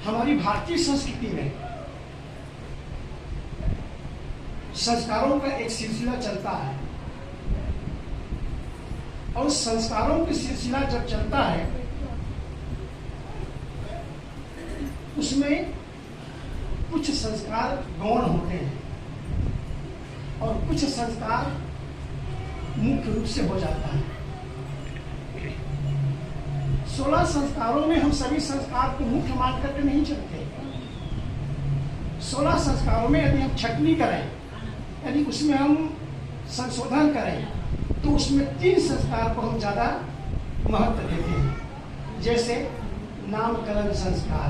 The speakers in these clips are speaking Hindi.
हमारी भारतीय संस्कृति में संस्कारों का एक सिलसिला चलता है, और संस्कारों की सिलसिला जब चलता है उसमें कुछ संस्कार गौण होते हैं और कुछ संस्कार मुख्य रूप से हो जाता है। 16 संस्कारों में हम सभी संस्कार को मुख्य मान करके नहीं चलते। 16 संस्कारों में यदि हम छटनी करें, यदि उसमें हम संशोधन करें, तो उसमें 3 संस्कार को हम ज़्यादा महत्व देते हैं। जैसे नामकरण संस्कार,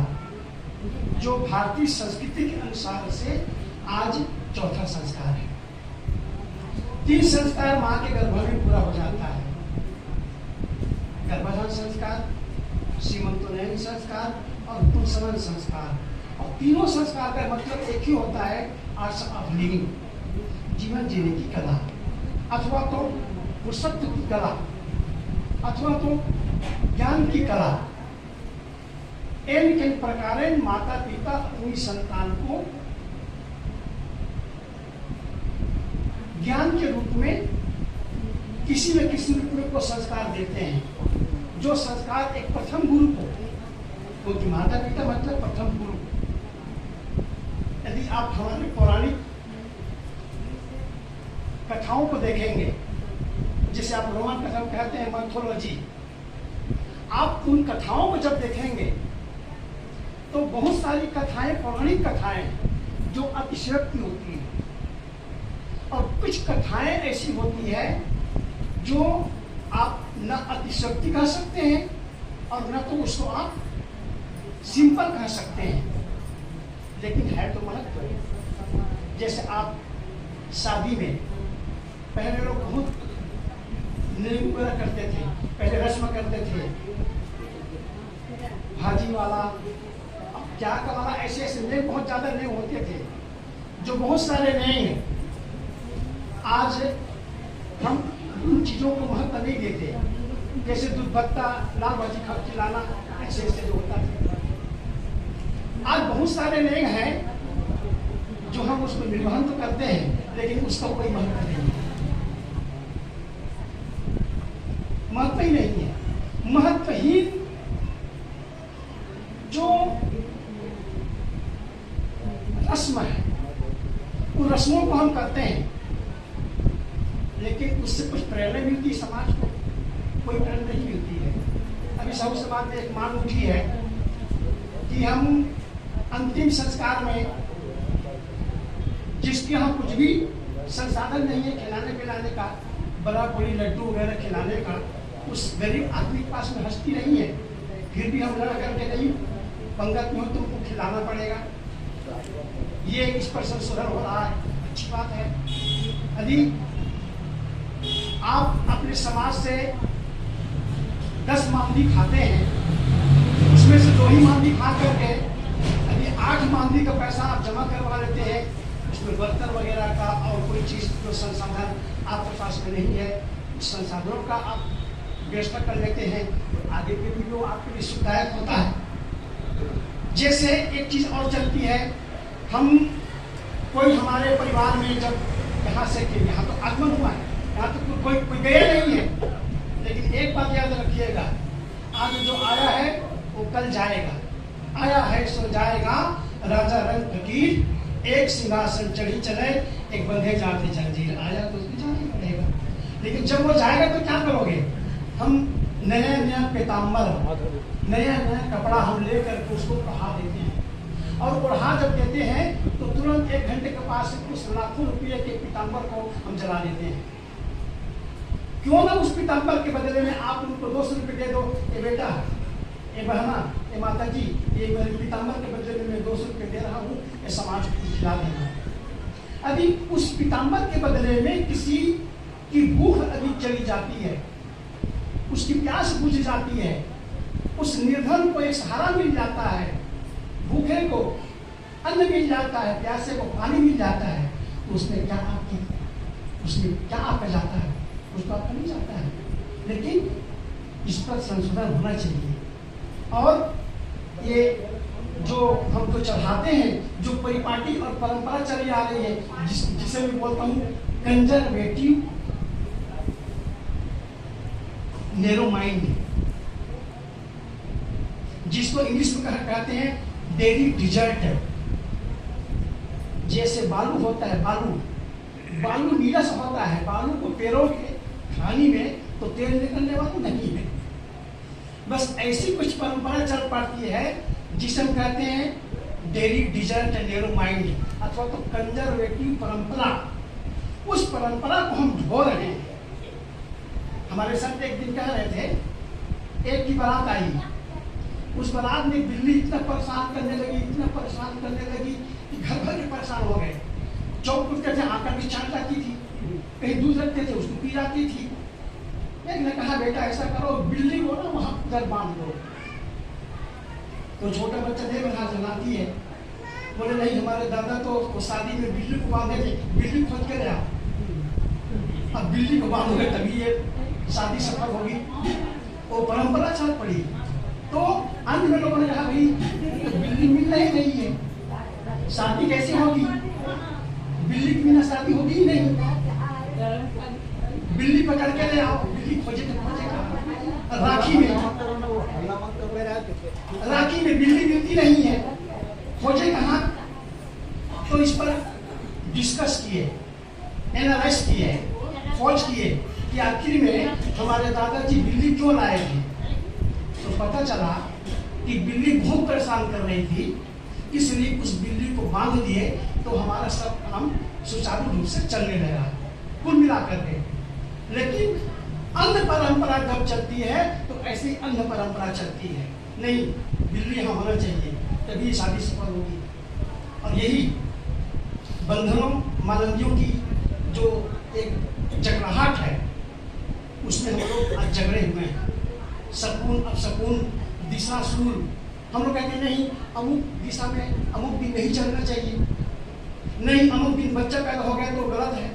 जो भारतीय संस्कृति के अनुसार से आज चौथा संस्कार है। 3 संस्कार माँ के गर्भ में पूरा हो जाता है। गर्भाधान संस्कार, सीमंतोन्नयन संस्कार और पुंसवन संस्कार। और तीनों संस्कार का मतलब एक ही होता है, आर्ट्स ऑफ लिविंग, जीवन जीने की कला, अथवा तो पुरुषत्व की कला, अथवा तो ज्ञान की कला। इन प्रकार माता पिता अपनी संतान को ज्ञान के रूप में किसी न किसी रूप में को संस्कार देते हैं, जो संस्कार एक प्रथम गुरु को, क्योंकि माता पिता मतलब प्रथम गुरु। यदि आप हमारे पौराणिक कथाओं को देखेंगे, जिसे आप रोमन कथा कहते हैं, माइथोलॉजी, आप उन कथाओं को जब देखेंगे तो बहुत सारी कथाएं पौराणिक कथाएं जो अतिशयोक्ति होती हैं, और कुछ कथाएं ऐसी होती है जो आप न अतिशयोक्ति कह सकते हैं और न तो उसको आप सिंपल कह सकते हैं, लेकिन है तो महत्व। जैसे आप शादी में पहले लोग बहुत नियम वगैरह करते थे, पहले रस्म करते थे, भाजी वाला, क्या का वाला, ऐसे ऐसे नियम, बहुत ज्यादा नियम होते थे, जो बहुत सारे नहीं हैं। आज हम उन चीजों को महत्व नहीं देते, जैसे दूध भत्ता, लाल भाजी खिलाना, ऐसे ऐसे जो होता था। आज बहुत सारे नियम हैं जो हम उसको निर्वहन तो करते हैं, लेकिन उसका कोई महत्व नहीं है, महत्व ही नहीं है। महत्वहीन जो रस्म है, उन रस्मों को हम करते हैं, लेकिन उससे कुछ प्रेरणा मिलती है समाज को? कोई प्रेरणा नहीं मिलती है। अभी सब समाज में एक मांग उठी है कि हम अंतिम संस्कार में, जिसके यहाँ कुछ भी संसाधन नहीं है खिलाने पिलाने का, बड़ा बड़ी लड्डू वगैरह खिलाने का, उस गरीब आदमी के पास में हस्ती नहीं है, फिर भी हम लड़ करके नहीं, पंगत में हो तुमको खिलाना पड़ेगा। ये इस पर संशोधन हो रहा है, अच्छी बात है। यदि आप अपने समाज से 10 मांदी खाते हैं, उसमें से 2 ही मांदी खा करके यदि 8 मांदी का पैसा आप जमा करवा लेते हैं, उसमें बर्तन वगैरह का और कोई चीज जो संसाधन आपके पास में नहीं है, उस संसाधनों का आप व्यवस्था कर लेते हैं, आगे के भी वो आपके लिए सुखदायक होता है। जैसे एक चीज और चलती है, हम कोई हमारे परिवार में जब यहाँ से कि यहाँ तो आगमन हुआ है, यहाँ तो कोई गया नहीं है, लेकिन एक बात याद रखिएगा, आज जो आया है वो कल जाएगा, आया है सो जाएगा, राजा रंग फकीर एक सिंहासन चढ़ी चले, एक बंधे जाते जंजीर। आया तो उसको जाना ही पड़ेगा, लेकिन जब वो जाएगा तो क्या करोगे? हम नया नया पीताम्बर, नया नया कपड़ा हम लेकर उसको पढ़ा देते हैं, और ओढ़ा जब देते हैं तो तुरंत 1 घंटे के पास से कुछ लाखों रुपये के पीताम्बर को हम जला देते हैं। क्यों ना उस पीताम्बर के बदले में आप उनको 200 रुपये दे दो, ये बेटा, ये बहना, ये माता जी, ये मेरे पीताम्बर के बदले में मैं 200 रुपये दे रहा हूँ, ये समाज को खिला देना। यदि उस पीताम्बर के बदले में किसी की भूख यदि चली जाती है, उसकी प्यास बुझ जाती है, उस निर्धन को एक सहारा मिल जाता है, भूखे को अन्न मिल जाता है, प्यासे को पानी मिल जाता है, तो उसमें क्या आपकी, उसमें क्या आपका जाता है? उसको आपका नहीं जाता है। लेकिन इस पर संशोधन होना चाहिए। और ये जो हम तो चढ़ाते हैं, जो परिपाटी और परंपरा चली आ रही है, जिसे मैं बोलता हूँ कंजर्वेटिव नैरो माइंड, जिसको इंग्लिश में कहते हैं डेली डिजर्ट। जैसे बालू होता है, बालू नीला सा होता है, बालू को पेड़ों के खानी में तो तेल निकलने वाला नहीं है। बस ऐसी कुछ परंपरा चल पड़ती है जिसे हम कहते हैं डेली डिजर्ट नैरो माइंड अथवा तो कंजर्वेटिव परंपरा। उस परंपरा को हम ढो रहे हैं। हमारे साथ एक दिन कह रहे थे, एक की बारात आई, उस बारात में बिल्ली इतना परेशान करने लगी कि घर भर के परेशान हो गए। चौक उठते थे, आकर की चाट जाती थी, कहीं दूध रखते थे उसको पी जाती थी। एक ने कहा बेटा ऐसा करो, बिल्ली को ना वहां उधर बांध दो। तो छोटा बच्चा देख रहा जलाती है, बोले नहीं हमारे दादा तो शादी में बिल्ली को बांधे थे, बिल्ली खोज के ले आओ, अब बिल्ली को बांधोगे तभी ये शादी सफल होगी। वो परंपरा चल पड़ी। तो अंत में लोगों ने कहा भाई तो बिल्ली मिल नहीं रही है, शादी कैसे होगी, बिल्ली की बिना शादी होगी ही नहीं, बिल्ली पकड़ के ले आओ। बिल्ली खोजे तो खोजेगा, राखी में बिल्ली मिलती नहीं है, खोजे कहाँ। तो इस पर डिस्कस किए, एनालाइज किए, खोज किए कि आखिर में हमारे दादाजी बिल्ली क्यों लाए थे। तो पता चला कि बिल्ली बहुत परेशान कर रही थी, इसलिए उस बिल्ली को बांध दिए तो हमारा सब काम सुचारू रूप से चलने लगा कुल मिलाकर के। लेकिन अन्य परंपरा जब चलती है तो ऐसी अन्य परंपरा चलती है, नहीं बिल्ली यहाँ होना चाहिए तभी शादी सफल होगी। और यही बंधनों मालंदियों की जो एक जगड़ाहट है, उसमें हम लोग आज झगड़े हुए हैं। सकून अपशकून दिशा सूल, हम लोग कहते नहीं अमुक दिशा में अमुक दिन नहीं चलना चाहिए, नहीं अमुक दिन बच्चा पैदा हो गया तो गलत है।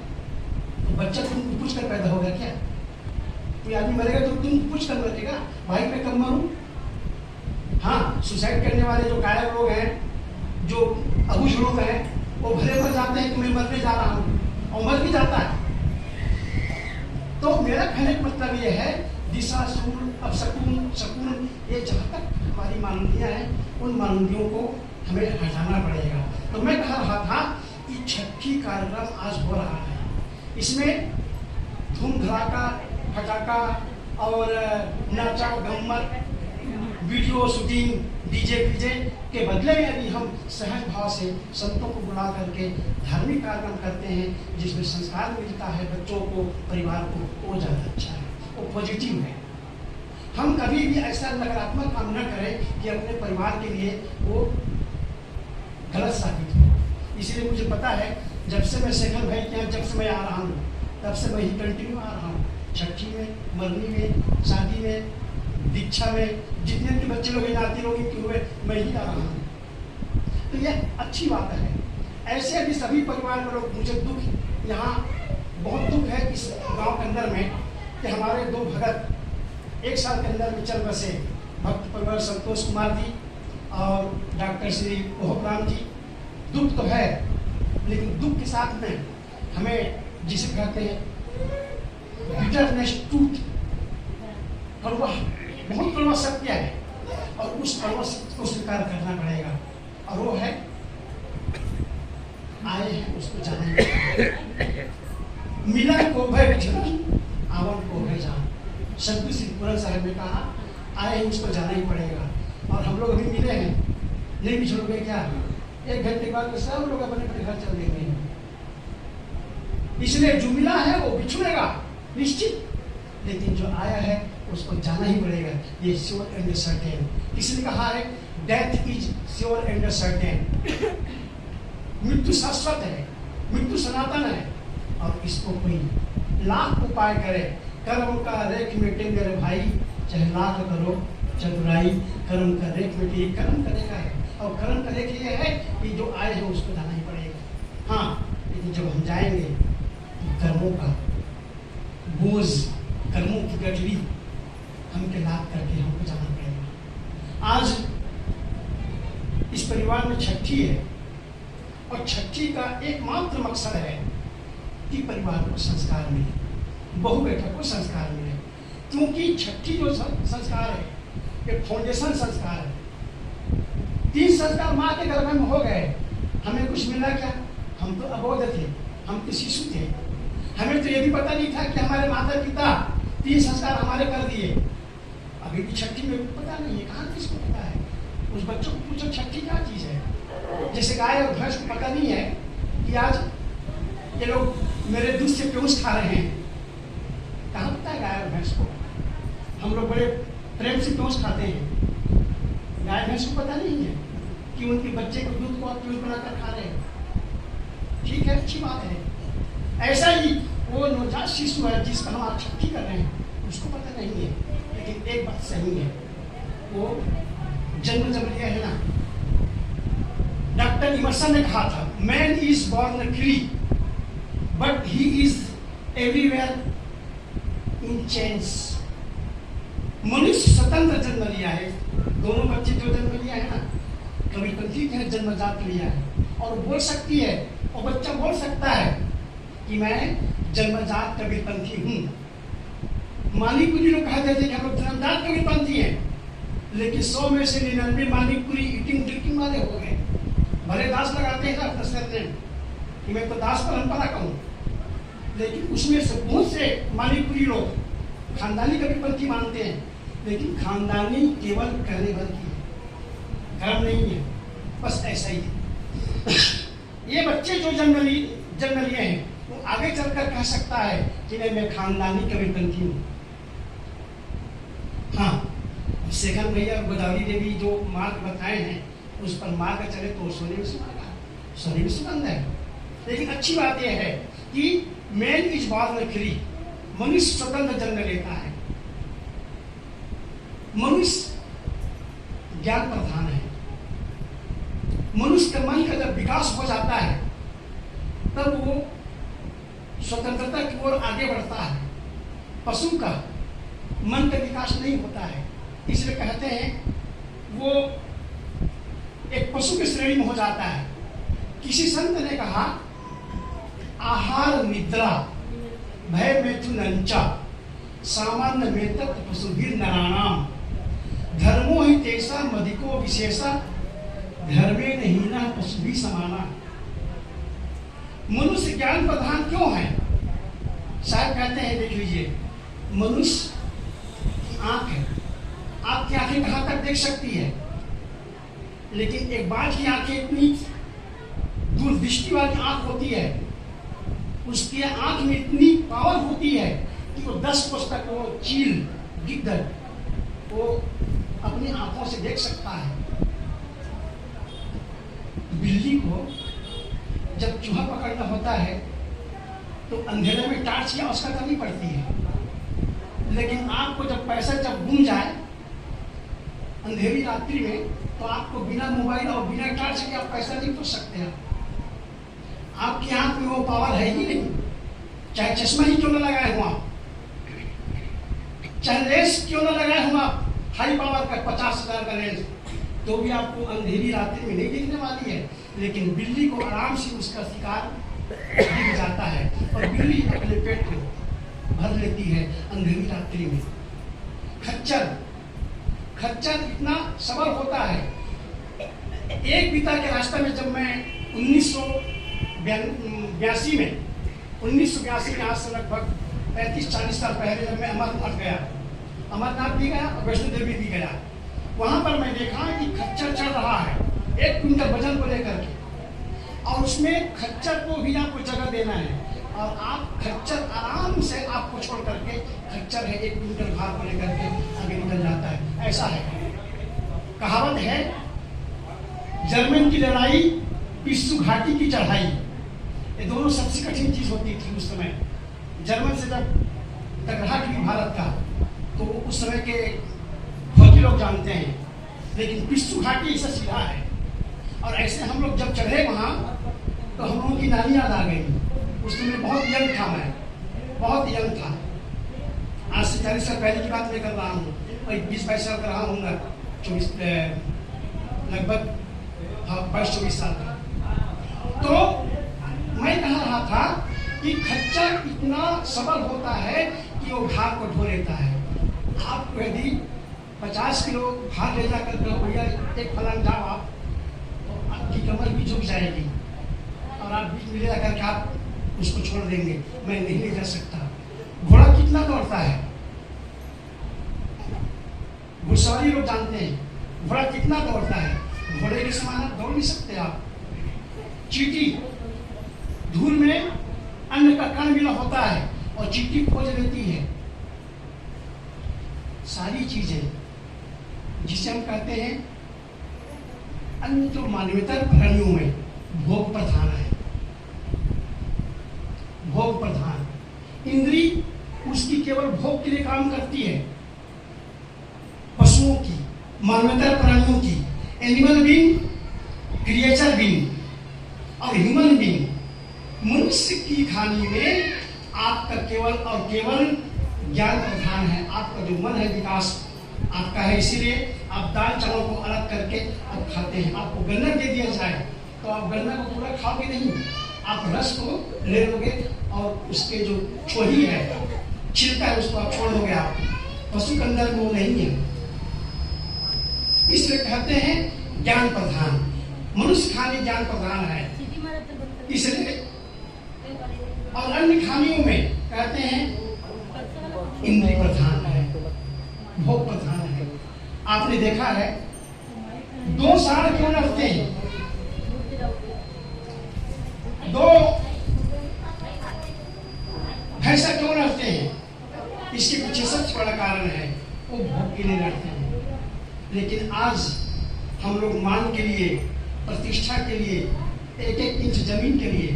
तो बच्चा तुमको पूछ कर पैदा होगा क्या? कोई आदमी मरेगा तो तुम पूछ कर मरेगा, भाई मैं कब मरूं? हाँ, सुसाइड करने वाले जो कायर लोग हैं, जो अबूझ लोग हैं, वो भले मर जाते हैं कि मैं मरने जा रहा हूँ, और मर भी जाता है। तो मेरा कहने का मतलब ये है दिशा सूल अपशकून सकून, ये जहाँ तक हमारी मानंदियाँ हैं उन मानंदियों को हमें हटाना पड़ेगा। तो मैं कह रहा था कि छठी कार्यक्रम आज हो रहा है, इसमें धूम धड़ाका फटाका और नाचा गम्मत वीडियो शूटिंग डीजे पीजे के बदले में अभी हम सहज भाव से संतों को बुला करके धार्मिक कार्यक्रम करते हैं जिसमें संस्कार मिलता है बच्चों को, परिवार को, वो ज़्यादा अच्छा है, वो पॉजिटिव है। हम कभी भी ऐसा नकारात्मक काम न करें कि अपने परिवार के लिए वो गलत साबित हो। इसलिए मुझे पता है जब से मैं शेखर भाई के यहाँ जब से मैं आ रहा हूँ तब से मैं ही कंटिन्यू आ रहा हूँ, छठी में, मरनी में, शादी में, दीक्षा में, जितने भी बच्चे लोग नाती लोग के हुए मैं ही आ रहा हूँ। तो यह अच्छी बात है। ऐसे भी सभी परिवार के लोग, मुझे दुख यहाँ बहुत दुख है इस गांव के अंदर में कि हमारे दो भगत एक साल के अंदर में चल बसे, भक्त परिवार संतोष कुमार जी और डॉक्टर श्री ओहराम जी। दुख तो है, लेकिन दुख के साथ में हमें जिसे कहते हैं बिटरनेस ट्रूथ, कड़वा, बहुत कड़वा सत्य है और उस कड़वा सत्य को स्वीकार करना पड़ेगा। और वो है आए हैं उसको जाने, मिलन को भय आवन को भय जान। सदगुरु श्री पूरन साहब ने कहा आए हैं उसको जाना ही पड़ेगा। और हम लोग अभी मिले हैं, नहीं भी छोड़ गए क्या? 1 घंटे बाद में सब लोग अपने अपने घर चल देंगे। इसलिए जो मिला है वो बिछुड़ेगा निश्चित, लेकिन जो आया है उसको जाना ही पड़ेगा। ये श्योर एंड सर्टेन। किसी ने कहा है death is sure and certain, मृत्यु शाश्वत है, मृत्यु सनातन है। और इसको कोई लाख उपाय करे, कर्म का रेख मिटे मेरे भाई, चाहे लाख करो चतुराई, कर्म का रेख मिटे, कर्म करेगा है। और कर्म का रेख ये है कि जो आए हैं उसको जाना ही पड़ेगा। हाँ, लेकिन जब हम जाएंगे तो कर्मों का बोझ, कर्मों की गठरी हमके लाभ करके हमको जाना पड़ेगा। आज इस परिवार में छठी है और छठी का एकमात्र मकसद है कि परिवार को संस्कार मिले, बहु बेटा को संस्कार मिले। क्योंकि छठी जो संस्कार है ये फाउंडेशन संस्कार है। 3 संस्कार माँ के गर्भ में हो गए, हमें कुछ मिला क्या? हम तो अबोध थे, हम तो शिशु थे, हमें तो ये भी पता नहीं था कि हमारे माता पिता 3 संस्कार हमारे कर दिए। अभी भी छठी में पता नहीं है, कहाँ किसको पता है? उस बच्चों को पूछो छठी क्या चीज़ है। जैसे गाय और भैंस को पता नहीं है कि आज ये लोग मेरे दूध से प्यूस खा रहे हैं, कहाँ पता है गाय और भैंस को? हम लोग बड़े प्रेम से प्यूस खाते हैं, गाय भैंस को पता नहीं है कि उनके बच्चे को दूध को आप प्यूस बनाकर खा रहे हैं। ठीक है, अच्छी बात है। ऐसा ही वो नवजात शिशु है जिसका हम आज छठी कर रहे हैं, उसको पता नहीं है। लेकिन एक बात सही है, वो जन्म जब लिया है ना, डॉक्टर इमर्सन ने कहा था, man is born free but he is everywhere in change. मनुष्य स्वतंत्र जन्म लिया है। दोनों बच्चे जो जन्म लिया है ना, कबीरपंथी ने जन्मजात लिया है और बोल सकती है, और बच्चा बोल सकता है कि मैं जन्मजात कबीरपंथी हूँ। मानिकपुरी लोग कहा जाते हैं कि हम लोग जन्मजात कबीरपंथी हैं, लेकिन 100 में से 99 मानिकपुरी ईटिंग ड्रिंकिंग वाले हो गए। भले दास लगाते हैं ना अपने सर में कि मैं तो दास परंपरा का हूँ, लेकिन उसमें से बहुत से मानिकपुरी लोग खानदानी कबीरपंथी मानते हैं, लेकिन खानदानी केवल कहने भर की है, धर्म नहीं है। बस ऐसा ही है। ये बच्चे जो जन्म लिए हैं वो आगे चलकर कह सकता है कि नहीं मैं खानदानी कबीरपंथी हूँ। हाँ, शेखर भैया और गोदावरी देवी जो मार्ग बताए हैं उस पर मार्ग चले तो सोने में सुगंध, सोने में सुगंध है। लेकिन अच्छी बात यह है कि मैन इज बॉर्न फ्री, मनुष्य स्वतंत्र जन्म लेता है। मनुष्य ज्ञान प्रधान है। मनुष्य के मन का जब विकास हो जाता है तब वो स्वतंत्रता की ओर आगे बढ़ता है। पशु का मन का विकास नहीं होता है, इसलिए कहते हैं वो एक पशु की श्रेणी में हो जाता है। किसी संत ने कहा, आहार निद्रा भय मैथुनंचा सामान्य में तत्व पशुभिर नराणाम धर्मो ही तेसा मधिको विशेषा धर्मे नहीं ना पशुभि समाना। मनुष्य ज्ञान प्रधान क्यों है? शायद कहते हैं, देख लीजिए, मनुष्य की आंख है, आपकी आंखें कहां तक देख सकती है, लेकिन एक बाघ की आंखें इतनी दूरदृष्टि वाली आंख होती है, उसकी आंख में इतनी पावर होती है कि वो 10 कोस तक वो चील गिद्दड़ वो अपनी आंखों से देख सकता है। बिल्ली को जब चूहा पकड़ना होता है तो अंधेरे में टार्च की आवश्यकता नहीं पड़ती है, लेकिन आपको जब पैसा जब गुम जाए अंधेरी रात्रि में, तो आपको बिना मोबाइल और बिना टार्च के आप पैसा नहीं पूछ सकते हैं। आपकी आंख में वो पावर है ही नहीं, चाहे चश्मा ही क्यों न लगाए हो आप, चाहे लेंस क्यों न लगाए हो आप, हाई पावर का 50,000 का लेंस, तो भी आपको अंधेरी रात्रि में नहीं दिखने वाली है। लेकिन बिल्ली को आराम से उसका शिकार दिख जाता है और बिल्ली अपने पेट को भर लेती है अंधेरी रात्रि में। खच्चर इतना सबल होता है। एक पिता के रास्ते में जब मैं 1982 में आज से लगभग 35-40 साल पहले जब मैं अमरनाथ भी गया और वैष्णो देवी भी गया, वहां पर मैं देखा कि खच्चर चढ़ रहा है 1 क्विंटल वजन को लेकर के, और उसमें खच्चर को भी आपको जगह देना है और आप खच्चर आराम से आपको छोड़ करके, खच्चर है 1 क्विंटल भार को लेकर के आगे निकल जाता है। ऐसा है, कहावत है, जर्मन की लड़ाई, पिस्सू घाटी की चढ़ाई, ये दोनों सबसे कठिन चीज होती थी उस समय। जर्मन से जब टकराहट हुई भारत का, तो उस समय के फौजी लोग जानते हैं, लेकिन पिस्सू घाटी ऐसा सीधा है। और ऐसे हम लोग जब चढ़े वहाँ, तो हम लोगों की नानी याद आ गई। उस समय बहुत यंग था, मैं बहुत यंग था। आज से 40 साल पहले की बात मैं कर रहा हूँ, 20-22 साल का रहा हूँगा, 24 लगभग 22 24 साल का। तो मैं कह रहा था कि खच्चर इतना सबल होता है कि वो भार को ढो लेता है। आपको यदि 50 किलो भार ले जाकर भैया एक फलांग जाओ आप, आपकी कमर भी झुक जाएगी और आप बीच में ले जाकर के आप उसको छोड़ देंगे, मैं नहीं ले जा सकता। घोड़ा कितना दौड़ता है, घुड़सवारी लोग जानते हैं घोड़ा कितना दौड़ता है। घोड़े के समान आप दौड़ नहीं सकते आप। चींटी धूल में अन्न का कण मिला होता है और चींटी खोज लेती है। सारी चीजें जिसे हम कहते हैं अन्य जो मानवेतर प्राणियों में भोग प्रधान है, भोग प्रधान इंद्री उसकी केवल भोग के लिए काम करती है। पशुओं की, मानवेतर प्राणियों की, एनिमल बीइंग, क्रिएचर बीइंग और ह्यूमन बीइंग, मनुष्य की खानी में आपका केवल और केवल ज्ञान प्रधान है। आपका जो मन है विकास आपका है, इसीलिए आप दाल चावल को अलग करके आप खाते हैं। आपको गन्ना दे दिया जाए तो आप गन्ना को पूरा खाओगे नहीं, आप रस को ले लोगे और उसके जो छोही है, छिलका है, उसको आप छोड़ दोगे। आप पशु के अंदर वो नहीं है, इसलिए कहते हैं ज्ञान प्रधान। मनुष्य खाने ज्ञान प्रधान है, इसलिए और अन्य खानियों में कहते हैं इंद्रिय प्रधान है, भोग प्रधान है। आपने देखा है दो साढ़ क्यों लड़ते हैं, दो भैंसा क्यों लड़ते हैं, इसके पीछे सबसे बड़ा कारण है वो भोग के लिए लड़ते हैं। लेकिन आज हम लोग मान के लिए, प्रतिष्ठा के लिए, एक एक इंच जमीन के लिए,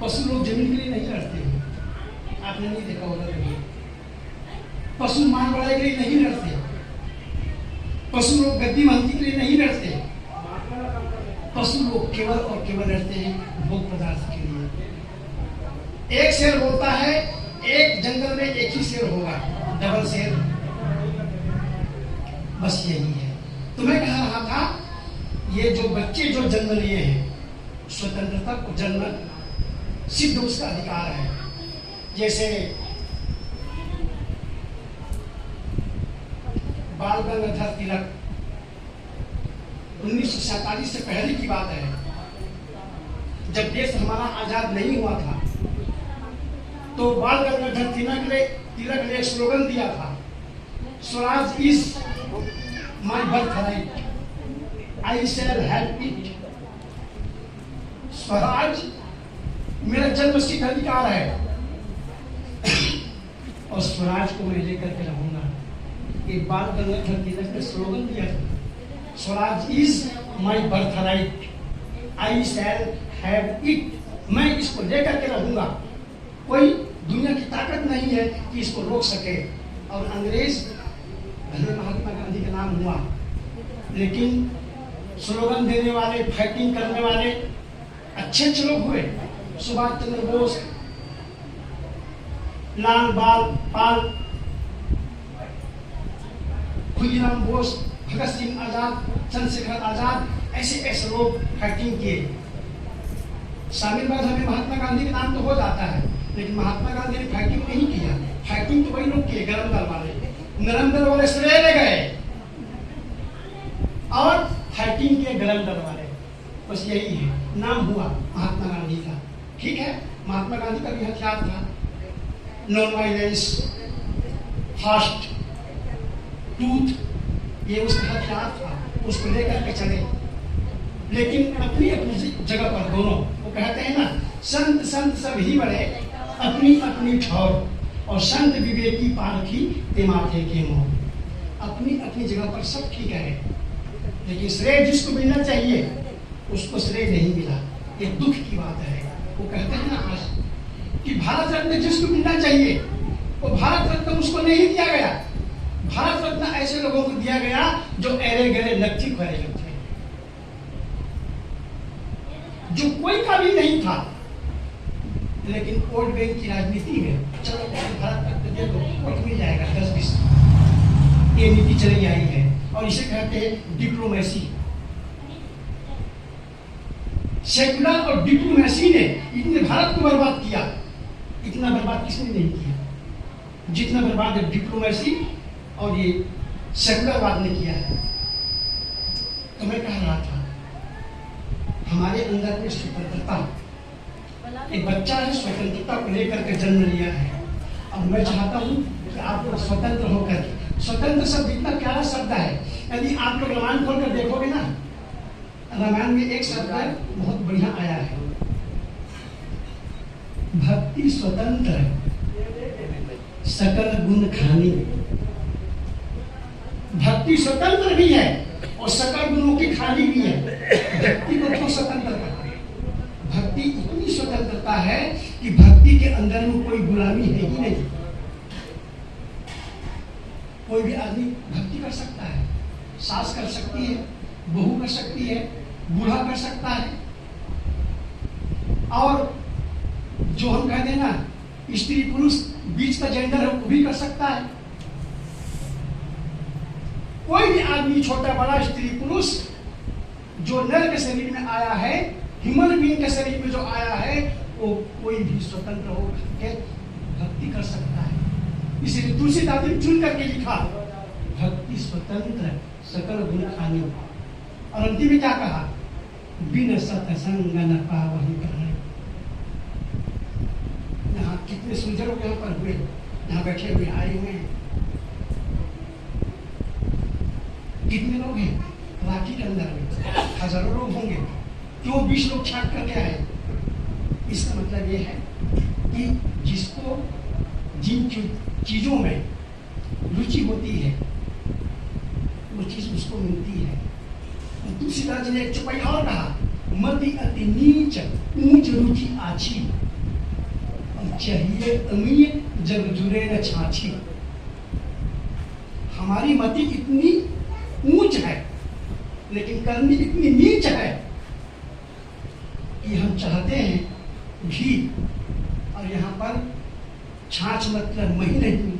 पशु लोग जमीन के लिए नहीं लड़ते हैं। आपने नहीं देखा होगा कभी, पशु मान बढ़ाई के लिए नहीं लड़ते, पशु लोग गद्दी महंती के लिए नहीं लड़ते, पशु लोग केवल और केवल लड़ते हैं भोग पदार्थ के लिए। एक शेर बोलता है एक जंगल में एक ही शेर होगा, डबल शेर, बस यही है। तो मैं कह रहा था ये जो बच्चे जो जन्म लिए हैं, स्वतंत्रता को जन्म सिद्ध उसका अधिकार है। जैसे बाल गंगाधर तिलक 1947 से पहले की बात है, जब देश हमारा आजाद नहीं हुआ था, तो बाल गंगाधर तिलक ने एक स्लोगन दिया था, Swaraj is my birthright, I shall have it. Swaraj मेरा जन्म सिद्ध अधिकार है और स्वराज को मैं लेकर के रहूंगा। एक बाल गंगाधर तिलक ने स्लोगन दिया था, Swaraj is my birthright, I shall have it. मैं इसको लेकर के रहूंगा, कोई दुनिया की ताकत नहीं है कि इसको रोक सके। और अंग्रेज भले महात्मा गांधी का नाम हुआ, लेकिन स्लोगन देने वाले, फाइटिंग करने वाले अच्छे अच्छे लोग हुए। सुभाष चंद्र बोस, लाल बाल पाल, खुदीराम बोस, भगत सिंह आजाद, चंद्रशेखर आजाद, ऐसे ऐसे लोग फाइटिंग किए। शामिल बाद हमें महात्मा गांधी का नाम तो हो जाता है, लेकिन महात्मा गांधी ने फाइटिंग नहीं किया। फाइटिंग तो वही लोग किए, गरम दल वाले, नरम दल वाले श्रेय ले गए और फाइटिंग किए गरम दल वाले। बस यही है, नाम हुआ महात्मा गांधी का। ठीक है, महात्मा गांधी का भी हथियार था नॉन वायलेंस, फास्ट टूथ, ये उसका हथियार था, उसको लेकर के चले। लेकिन अपनी अपनी जगह पर दोनों, वो कहते हैं ना, संत संत सब ही बड़े, अपनी अपनी ठौर, और संत विवेकी पारखी ते माथे के मोह। अपनी अपनी जगह पर सब ठीक है, लेकिन श्रेय जिसको मिलना चाहिए उसको श्रेय नहीं मिला। ये दुख की बात है। वो कहते हैं ना आज कि भारत रत्न जिसको मिलना चाहिए वो भारत रत्न उसको नहीं दिया गया। भारत रत्न ऐसे लोगों को दिया गया जो अरे गरे लक्ष्य खरे थे, जो कोई का भी नहीं था, लेकिन वोट बैंक की राजनीति में चलो भारत रत्न दे दो, वोट मिल जाएगा 10-20, ये नीति चली आई है और इसे कहते हैं डिप्लोमेसी। सेकुलर और डिप्लोमेसी ने इतने भारत को बर्बाद किया, इतना बर्बाद किसने नहीं किया जितना बर्बाद डिप्लोमेसी और ये सेकुलरवाद ने किया है। तो मैं कह रहा था हमारे अंदर में स्वतंत्रता, एक बच्चा है स्वतंत्रता को लेकर के जन्म लिया है। अब मैं चाहता हूँ कि आप लोग स्वतंत्र होकर, स्वतंत्र शब्द इतना प्यारा शब्द है, यदि आप लोग रामायण खोलकर देखोगे ना, रामायण में एक शब्द बहुत बढ़िया आया है, भक्ति स्वतंत्र सकल गुण खानी। भक्ति स्वतंत्र भी है और सकल गुणों की खानी भी है। व्यक्ति को क्यों स्वतंत्र करता है? भक्ति इतनी स्वतंत्रता है कि भक्ति के अंदर में कोई गुलामी है ही नहीं। कोई भी आदमी भक्ति कर सकता है, सास कर सकती है, बहू कर सकती है, बूढ़ा कर सकता है, और जो हम कहते हैं ना स्त्री पुरुष बीच का जेंडर है वो भी कर सकता है। कोई भी आदमी छोटा बड़ा स्त्री पुरुष जो नर के शरीर में आया है, ह्यूमन बीइंग के शरीर में जो आया है, वो कोई भी स्वतंत्र होकर के भक्ति कर सकता है। इसलिए तुलसीदास ने चुन करके लिखा भक्ति स्वतंत्र सकल गुण खानी। और अंतिम में क्या कहा? बिन सत्संग न पावहि प्राण। यहाँ कितने सुंदर लोग यहाँ पर हुए, यहाँ बैठे हुए आए हुए हैं, कितने लोग हैं राखी के अंदर में? हजारों लोग होंगे। क्यों 20 लोग छाट करके आए? इसका मतलब ये है कि जिसको जिन चीजों में रुचि होती है वो चीज उसको मिलती है। तुलसीदास जी ने एक चौपाई और कहा, मति अति नीच ऊंच रुचि आछी, चाहिए अमीय जब जुरे न छाछी। हमारी मति इतनी ऊंच है लेकिन करनी इतनी नीच है कि हम चाहते हैं घी और यहाँ पर छाछ मतलब मही नहीं।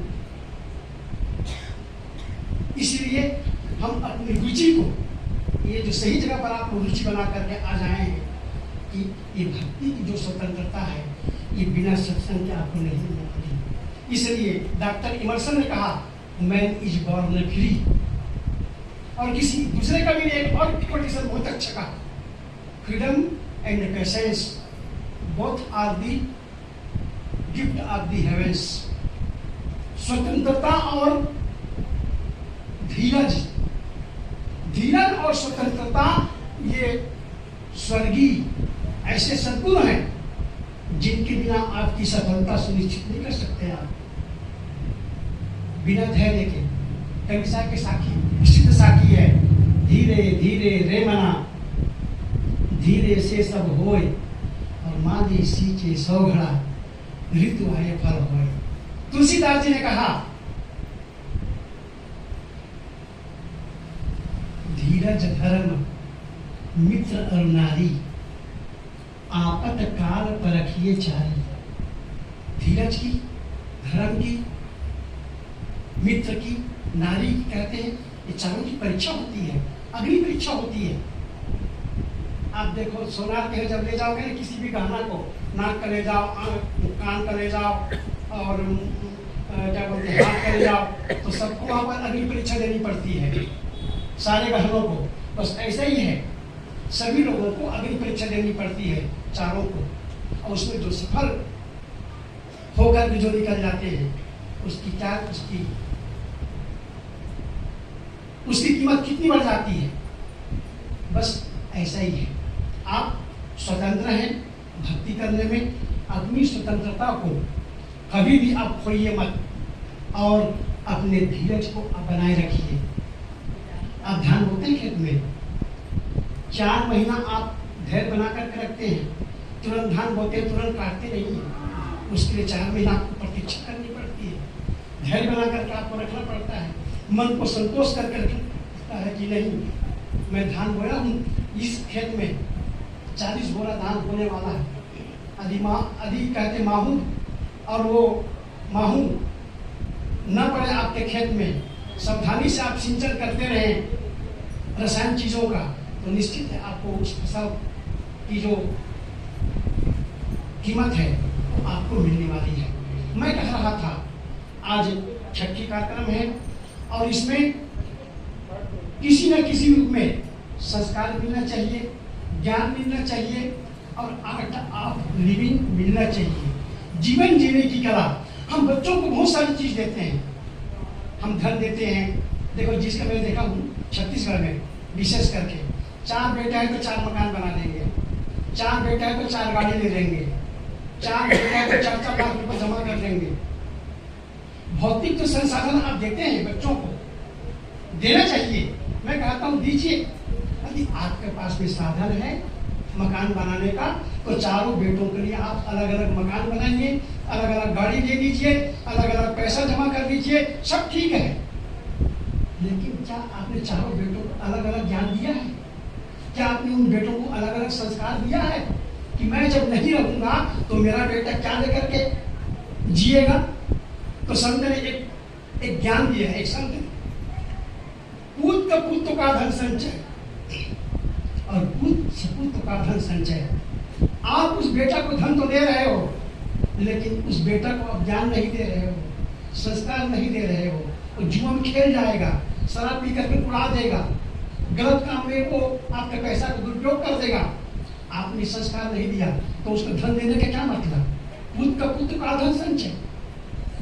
इसलिए हम अपनी रुचि को, ये जो सही जगह पर आप रुचि बना करके आ जाए कि ये भक्ति की जो स्वतंत्रता है ये बिना सत्संग के आपको नहीं मिलती। इसलिए डॉक्टर इमर्सन ने कहा मैन इज बॉर्न फ्री। और किसी दूसरे का भी एक और कोटेशन बहुत अच्छा कहा, freedom and patience both are the gift of the heavens. स्वतंत्रता और धीरज, धीरज और स्वतंत्रता ये स्वर्गीय ऐसे सद्गुण हैं जिनके बिना आपकी सफलता सुनिश्चित नहीं कर सकते। आप बिना धैर्य के, कविता के साखी सिद्ध साखी है, धीरे धीरे रे मना धीरे से सब होए और माली सींचे सौ घड़ा ऋतु आए फल होए। तुलसीदास जी ने कहा धीरज धर्म मित्र और नारी आपत काल परखिए चारी। धीरज की, धर्म की, मित्र की, नारी की, कहते हैं ये चारों की परीक्षा होती है, अग्नि परीक्षा होती है। आप देखो सोनार के जब ले जाओगे ना किसी भी गहना को, नाक का ले जाओ, कान का ले जाओ और क्या बोलते हैं हाथ का ले जाओ, तो सबको वहाँ पर अग्नि परीक्षा देनी पड़ती है, सारे गहनों को। बस ऐसा ही है, सभी लोगों को अग्नि परीक्षा देनी पड़ती है, चारों को। और उसमें जो सफल होकर जो निकल जाते हैं उसकी क्या, उसकी कीमत कितनी बढ़ जाती है। बस ऐसा ही है, आप स्वतंत्र हैं भक्ति करने में। अपनी स्वतंत्रता को कभी भी आप खोइए मत और अपने धीरज को बनाए रखिए। आप ध्यान बोते हैं खेत में 4 महीना आप धैर्य बना करके रखते हैं, तुरंत धान बोते हैं, तुरंत काटते नहीं है, उसके लिए 4 महीना आपको प्रतीक्षा करनी पड़ती है, धैर्य बना करके आपको रखना पड़ता है, मन को संतोष करके रखना है कि नहीं मैं धान बोया हूँ, इस खेत में 40 बोरा धान होने वाला है। अधि कहते माहू, और वो माहू न पड़े आपके खेत में, सावधानी से आप सिंचन करते रहें रसायन चीज़ों का, तो निश्चित है आपको उस फसल की जो कीमत है वो आपको मिलने वाली है। मैं कह रहा था आज छठी कार्यक्रम है और इसमें किसी न किसी रूप में संस्कार मिलना चाहिए, ज्ञान मिलना चाहिए और आर्ट ऑफ लिविंग मिलना चाहिए, जीवन जीने की कला। हम बच्चों को बहुत सारी चीज देते हैं, हम धन देते हैं। देखो जिसका मैं देखा हूँ छत्तीसगढ़ में विशेष करके 4 बेटा है तो 4 मकान बना देंगे, 4 बेटा है तो 4 गाड़ी ले लेंगे, 4 बेटा है तो 4-4 लाख रुपए जमा कर देंगे। भौतिक जो संसाधन आप देते हैं बच्चों को, देना चाहिए। मैं कहता हूँ दीजिए। यदि आपके पास में साधन है मकान बनाने का तो चारों बेटों के लिए आप अलग अलग मकान बनाइए, अलग अलग गाड़ी ले लीजिए, अलग अलग पैसा जमा कर लीजिए, सब ठीक है। लेकिन क्या आपने चारों बेटों को अलग अलग ज्ञान दिया है? क्या आपने उन बेटों को अलग अलग संस्कार दिया है कि मैं जब नहीं रहूंगा तो मेरा बेटा क्या लेकर के जिएगा? तो संत ने एक ज्ञान दिया है। एक संत ने पूत का पुत्र का धन संचय और पुत्र सपुत्र का धन संचय। आप उस बेटा को धन तो दे रहे हो, लेकिन उस बेटा को आप ज्ञान नहीं दे रहे हो, संस्कार नहीं दे रहे हो। वो जुआ में खेल जाएगा, शराब पी करके उड़ा देगा, गलत काम में वो आपके पैसा का दुरुपयोग कर देगा। आपने संस्कार नहीं दिया तो उसको धन देने का क्या मतलब? पुत्र का पुत्र का धन संचय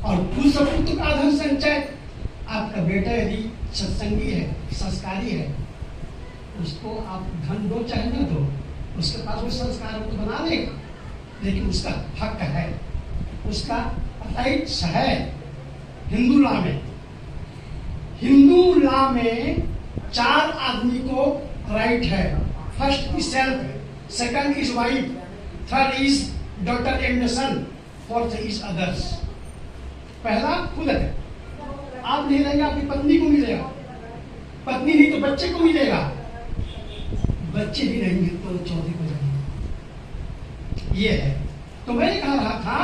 और पुत्र सपुत्र का धन संचय। आपका बेटा यदि सत्संगी है, संस्कारी है, उसको आप धन दो चाहे ना दो, उसके पास वो संस्कार तो बना लेगा, लेकिन उसका हक है, उसका राइट्स है। हिंदू लॉ में 4 आदमी को राइट है। First is self, second is wife, third is daughter and son, fourth is others. पहला खुद है, आप नहीं रहेंगे आपकी पत्नी को मिलेगा, पत्नी नहीं तो बच्चे को मिलेगा, बच्चे भी नहीं तो चौधरी को जाएंगे। ये है। तो मैंने कह रहा था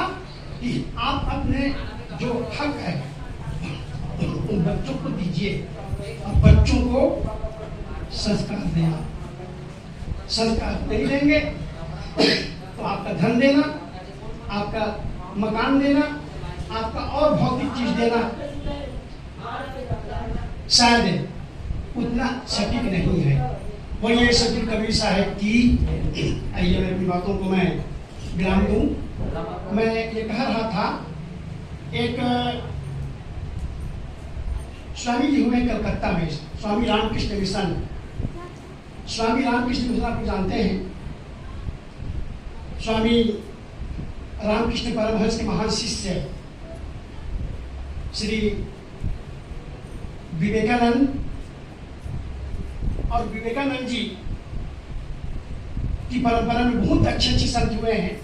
कि आप अपने जो हक है उन बच्चों को दीजिए और बच्चों को संस्कार देना। संस्कार नहीं देंगे तो आपका धन देना, आपका मकान देना, आपका और भौतिक चीज देना शायद उतना सटीक नहीं है। और ये सटीक कबीर साहब की, आइए मैं अपनी बातों को मैं विराम दूं। मैं ये कह रहा था, एक स्वामी जी हुए कलकत्ता में, स्वामी रामकृष्ण मिशन। स्वामी रामकृष्ण मिशन आप जानते हैं, स्वामी रामकृष्ण परमहंस के महान शिष्य श्री विवेकानंद, और विवेकानंद जी की परंपरा में बहुत अच्छे संत हुए हैं।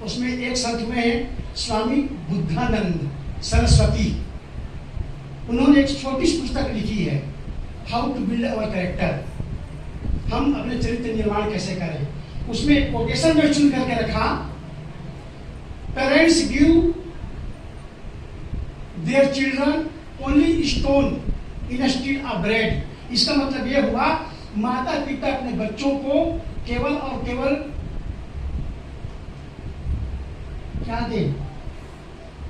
उसमें एक संत हुए हैं स्वामी बुद्धानंद सरस्वती। उन्होंने एक छोटी सी पुस्तक लिखी है, how to build our character, हम अपने चरित्र निर्माण कैसे करें। उसमें कोटेशन जो चुन करके रखा, parents give their children only stone in steel of bread. इसका मतलब यह हुआ माता पिता अपने बच्चों को केवल और केवल क्या दे?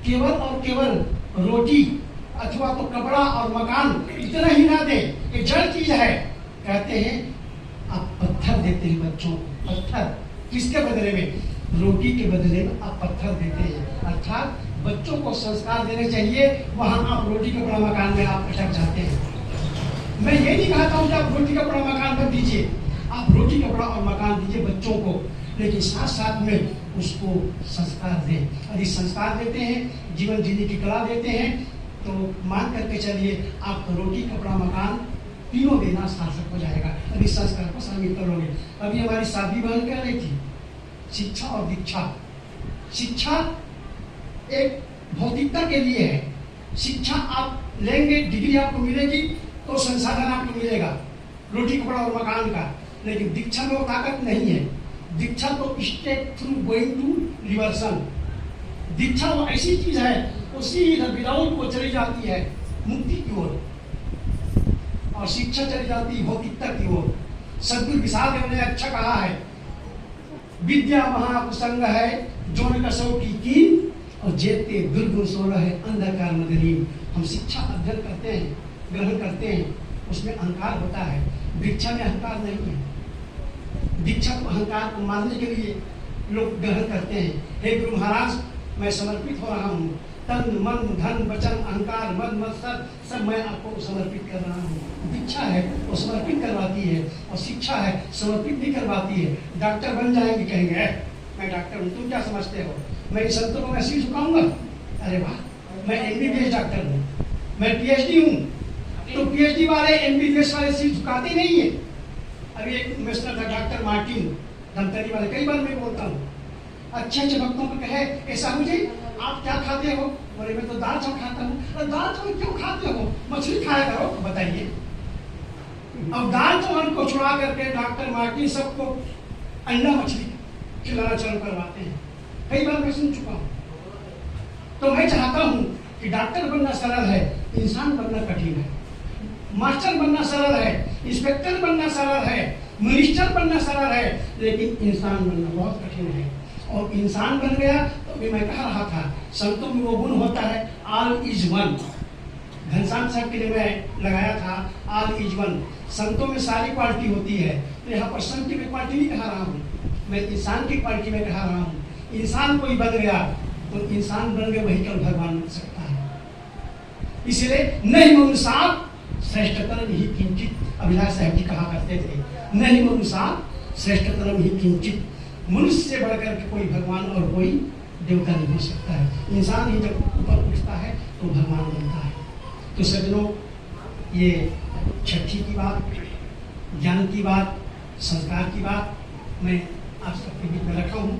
केवल और केवल रोटी अथवा तो कपड़ा और मकान, इतना ही ना दे। ये जड़ चीज है। कहते हैं आप पत्थर देते हैं बच्चों को। पत्थर किसके बदले में? रोटी के बदले में आप पत्थर देते हैं। अर्थात बच्चों को संस्कार देने चाहिए, वहां आप रोटी कपड़ा मकान में आप अटक जाते हैं। मैं ये नहीं कहता हूं कि आप रोटी कपड़ा मकान मत दीजिए, आप रोटी कपड़ा और मकान दीजिए बच्चों को, लेकिन साथ साथ में उसको संस्कार दें। यदि संस्कार देते हैं, जीवन जीने की कला देते हैं, तो मान करके चलिए आपको रोटी कपड़ा मकान तीनों देना सार्थक हो जाएगा। यदि संस्कार को शामिल करोगे। अभी हमारी शादी बहन कह रही थी, शिक्षा और दीक्षा। शिक्षा एक भौतिकता के लिए है। शिक्षा आप लेंगे, डिग्री आपको मिलेगी तो संसाधन आपको मिलेगा रोटी कपड़ा और मकान का, लेकिन दीक्षा में वो ताकत नहीं है। दीक्षा तो step through going to reversal. Diksha वो ऐसी चीज है, वो सीधा विदाउट को चली जाती है मुक्ति की ओर, और शिक्षा चली जाती है भौतिकता की ओर। सदगुरु विशाल देव ने अच्छा कहा है, विद्या महाकुसंग है जो न कसो की कीन, और जेते दुर्गुण सोलह है अंधकार मदरीन। हम शिक्षा अध्ययन करते हैं, ग्रहण करते हैं, उसमें अहंकार होता है, दीक्षा में अहंकार नहीं है। दीक्षा को अहंकार को मानने के लिए लोग ग्रहण करते हैं। हे गुरु महाराज, मैं समर्पित हो रहा हूँ, तन मन धन वचन अहंकार मद मत्सर सब मैं आपको समर्पित कर रहा हूँ। दीक्षा है वो समर्पित करवाती है, और शिक्षा है समर्पित नहीं करवाती है। डॉक्टर बन जाएंगे, कहेंगे मैं डॉक्टर हूँ, तुम क्या समझते हो, मैं इन संतों को मैं सिर झुकाऊंगा? अरे वाह, मैं MBBS डॉक्टर हूँ, मैं PhD हूँ। तो PhD वाले MBBS वाले सिर झुकाते नहीं है। अभी एक मिस्टर था डॉक्टर मार्टिन धमतरी वाले, कई बार मैं बोलता हूँ, अच्छे अच्छे भक्तों को कहे ऐसा मुझे आप क्या खाते हो, बोले मैं तो दाल चावल खाता हूँ। दाल चावल क्यों खाते हो, मछली खाया करो, बताइए। अब दाल चावल को छुड़ा करके डॉक्टर मार्टिन सबको अंडा मछली खिलाना चालू करवाते हैं। कई बार मैं सुन चुका हूँ। तो मैं चाहता हूँ कि डॉक्टर बनना सरल है, इंसान बनना कठिन है। मास्टर बनना सरल है, इंस्पेक्टर बनना सरल है, मिनिस्टर बनना सरल है, लेकिन इंसान बनना बहुत कठिन है। और इंसान बन गया तो भी मैं कह रहा था, संतों में वो गुण होता है ऑल इज वन। घनश्याम साहब के लिए मैं लगाया था ऑल इज वन। संतों में सारी क्वालिटी होती है, तो यहाँ पर संत की मैं क्वालिटी नहीं कहा रहा हूँ, मैं इंसान की क्वालिटी में कहा रहा हूँ। इंसान कोई बन गया तो इंसान बन गए वही कल भगवान बन सकता है। इसलिए नहीं मनुष्य श्रेष्ठतरम ही किंचित, अभिलाष साहब जी कहा करते थे, नहीं मनुष्य श्रेष्ठतरम ही किंचित। मनुष्य से बढ़कर के कोई भगवान और कोई देवता नहीं हो सकता है। इंसान ही जब ऊपर उठता है तो भगवान बनता है। तो सज्जनों, ये छठी की बात, ज्ञान की बात, संस्कार की बात मैं आप सबके बीच में रखा हूँ।